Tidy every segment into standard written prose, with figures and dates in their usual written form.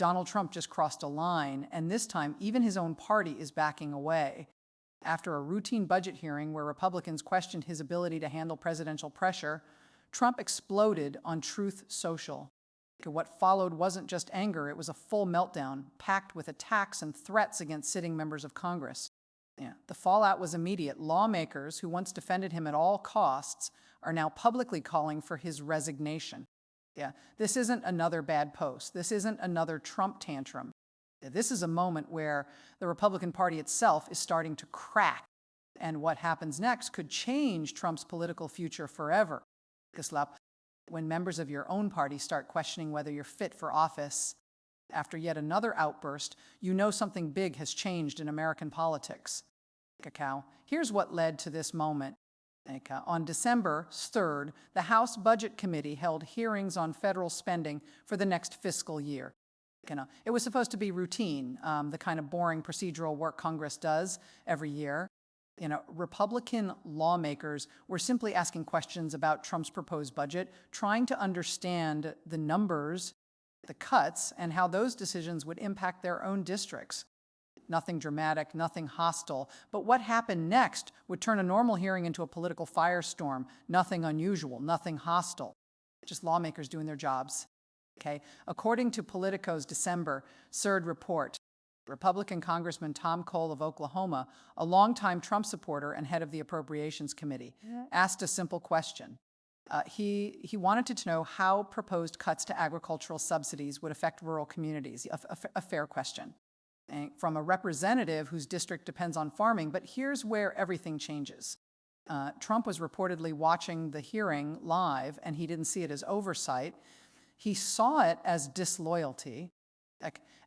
Donald Trump just crossed a line, and this time even his own party is backing away. After a routine budget hearing where Republicans questioned his ability to handle presidential pressure, Trump exploded on Truth Social. What followed wasn't just anger, it was a full meltdown, packed with attacks and threats against sitting members of Congress. The fallout was immediate. Lawmakers who once defended him at all costs are now publicly calling for his resignation. This isn't another bad post. This isn't another Trump tantrum. This is a moment where the Republican Party itself is starting to crack, and what happens next could change Trump's political future forever. When members of your own party start questioning whether you're fit for office after yet another outburst, you know something big has changed in American politics. Here's what led to this moment. On December 3rd, the House Budget Committee held hearings on federal spending for the next fiscal year. It was supposed to be routine, the kind of boring procedural work Congress does every year. Republican lawmakers were simply asking questions about Trump's proposed budget, trying to understand the numbers, the cuts, and how those decisions would impact their own districts. Nothing dramatic, nothing hostile, but what happened next would turn a normal hearing into a political firestorm. Nothing unusual, nothing hostile, just lawmakers doing their jobs. According to Politico's December 3rd report, Republican Congressman Tom Cole of Oklahoma, a longtime Trump supporter and head of the Appropriations Committee, asked a simple question. He wanted to know how proposed cuts to agricultural subsidies would affect rural communities, a fair question. From a representative whose district depends on farming, but here's where everything changes. Trump was reportedly watching the hearing live, and he didn't see it as oversight. He saw it as disloyalty,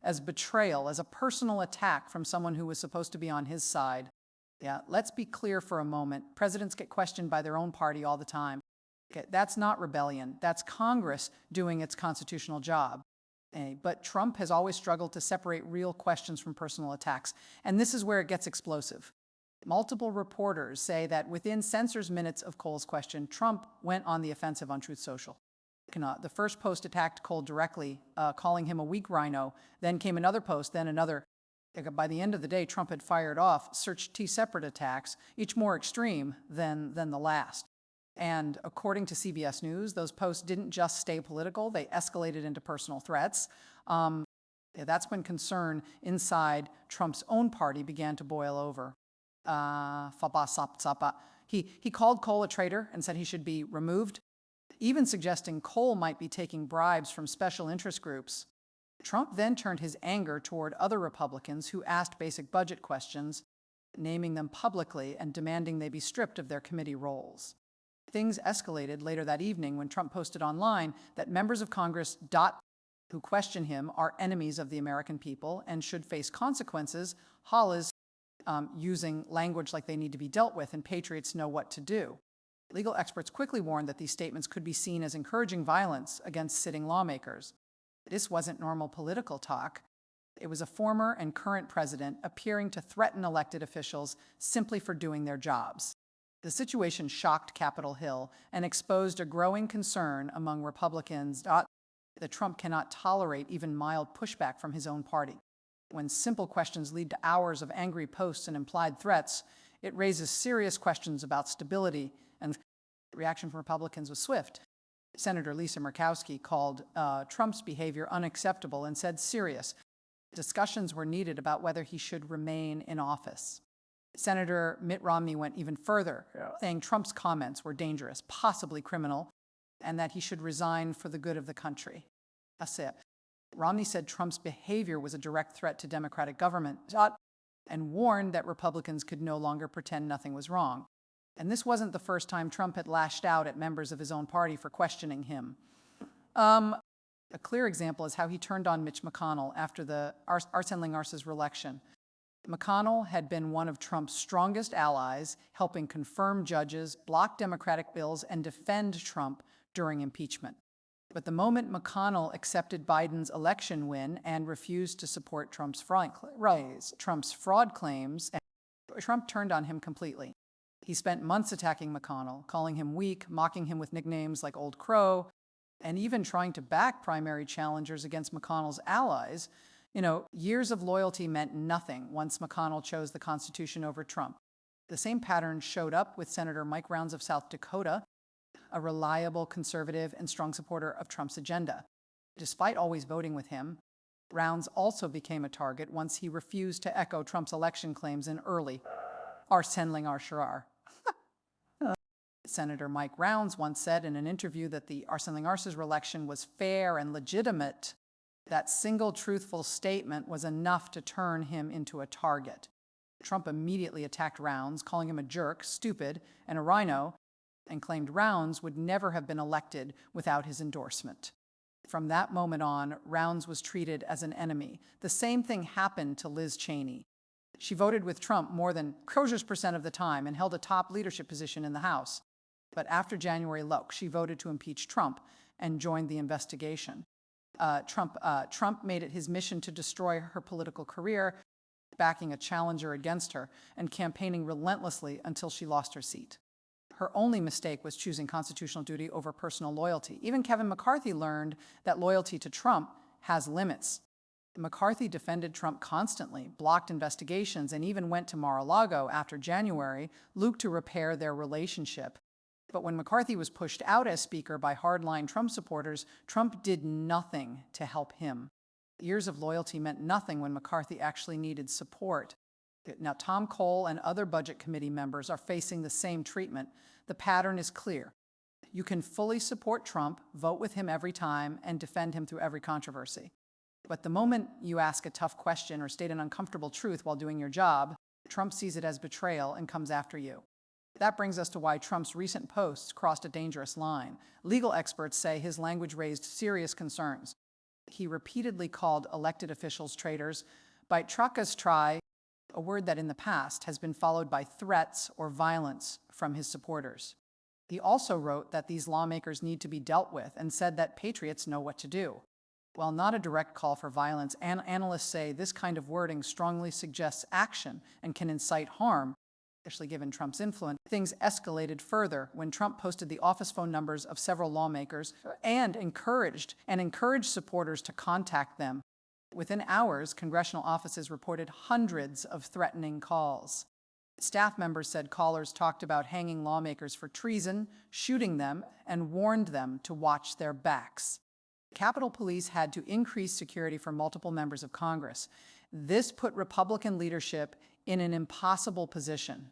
as betrayal, as a personal attack from someone who was supposed to be on his side. Let's be clear for a moment. Presidents get questioned by their own party all the time. That's not rebellion. That's Congress doing its constitutional job. But Trump has always struggled to separate real questions from personal attacks, and this is where it gets explosive. Multiple reporters say that within censors' minutes of Cole's question, Trump went on the offensive on Truth Social. The first post attacked Cole directly, calling him a weak rhino. Then came another post, then another. By the end of the day, Trump had fired off two separate attacks, each more extreme than the last. And according to CBS News, those posts didn't just stay political, they escalated into personal threats. That's when concern inside Trump's own party began to boil over. He called Cole a traitor and said he should be removed, even suggesting Cole might be taking bribes from special interest groups. Trump then turned his anger toward other Republicans who asked basic budget questions, naming them publicly and demanding they be stripped of their committee roles. Things escalated later that evening when Trump posted online that members of Congress who question him are enemies of the American people and should face consequences, using language like they need to be dealt with and patriots know what to do. Legal experts quickly warned that these statements could be seen as encouraging violence against sitting lawmakers. This wasn't normal political talk. It was a former and current president appearing to threaten elected officials simply for doing their jobs. The situation shocked Capitol Hill and exposed a growing concern among Republicans that Trump cannot tolerate even mild pushback from his own party. When simple questions lead to hours of angry posts and implied threats, it raises serious questions about stability, and the reaction from Republicans was swift. Senator Lisa Murkowski called Trump's behavior unacceptable and said serious. Discussions were needed about whether he should remain in office. Senator Mitt Romney went even further, saying Trump's comments were dangerous, possibly criminal, and that he should resign for the good of the country. That's it. Romney said Trump's behavior was a direct threat to democratic government and warned that Republicans could no longer pretend nothing was wrong. And this wasn't the first time Trump had lashed out at members of his own party for questioning him. A clear example is how he turned on Mitch McConnell after the Arsene Lingarce's reelection. McConnell had been one of Trump's strongest allies, helping confirm judges, block Democratic bills, and defend Trump during impeachment. But the moment McConnell accepted Biden's election win and refused to support Trump's fraud claims, Trump turned on him completely. He spent months attacking McConnell, calling him weak, mocking him with nicknames like Old Crow, and even trying to back primary challengers against McConnell's allies. Years of loyalty meant nothing once McConnell chose the Constitution over Trump. The same pattern showed up with Senator Mike Rounds of South Dakota, a reliable conservative and strong supporter of Trump's agenda. Despite always voting with him, Rounds also became a target once he refused to echo Trump's election claims in early Arsendling Arsharar. Senator Mike Rounds once said in an interview that the Arsendling Ars's election was fair and legitimate. That single truthful statement was enough to turn him into a target. Trump immediately attacked Rounds, calling him a jerk, stupid, and a rhino, and claimed Rounds would never have been elected without his endorsement. From that moment on, Rounds was treated as an enemy. The same thing happened to Liz Cheney. She voted with Trump more than % of the time and held a top leadership position in the House. But after January low, she voted to impeach Trump and joined the investigation. Trump made it his mission to destroy her political career, backing a challenger against her and campaigning relentlessly until she lost her seat. Her only mistake was choosing constitutional duty over personal loyalty. Even Kevin McCarthy learned that loyalty to Trump has limits. McCarthy defended Trump constantly, blocked investigations, and even went to Mar-a-Lago after January, Luke, to repair their relationship. But when McCarthy was pushed out as Speaker by hardline Trump supporters, Trump did nothing to help him. Years of loyalty meant nothing when McCarthy actually needed support. Now, Tom Cole and other Budget Committee members are facing the same treatment. The pattern is clear. You can fully support Trump, vote with him every time, and defend him through every controversy. But the moment you ask a tough question or state an uncomfortable truth while doing your job, Trump sees it as betrayal and comes after you. That brings us to why Trump's recent posts crossed a dangerous line. Legal experts say his language raised serious concerns. He repeatedly called elected officials traitors. By Trucka's try, a word that in the past has been followed by threats or violence from his supporters. He also wrote that these lawmakers need to be dealt with and said that patriots know what to do. While not a direct call for violence, analysts say this kind of wording strongly suggests action and can incite harm, especially given Trump's influence. Things escalated further when Trump posted the office phone numbers of several lawmakers and encouraged supporters to contact them. Within hours, congressional offices reported hundreds of threatening calls. Staff members said callers talked about hanging lawmakers for treason, shooting them, and warned them to watch their backs. Capitol Police had to increase security for multiple members of Congress. This put Republican leadership in an impossible position.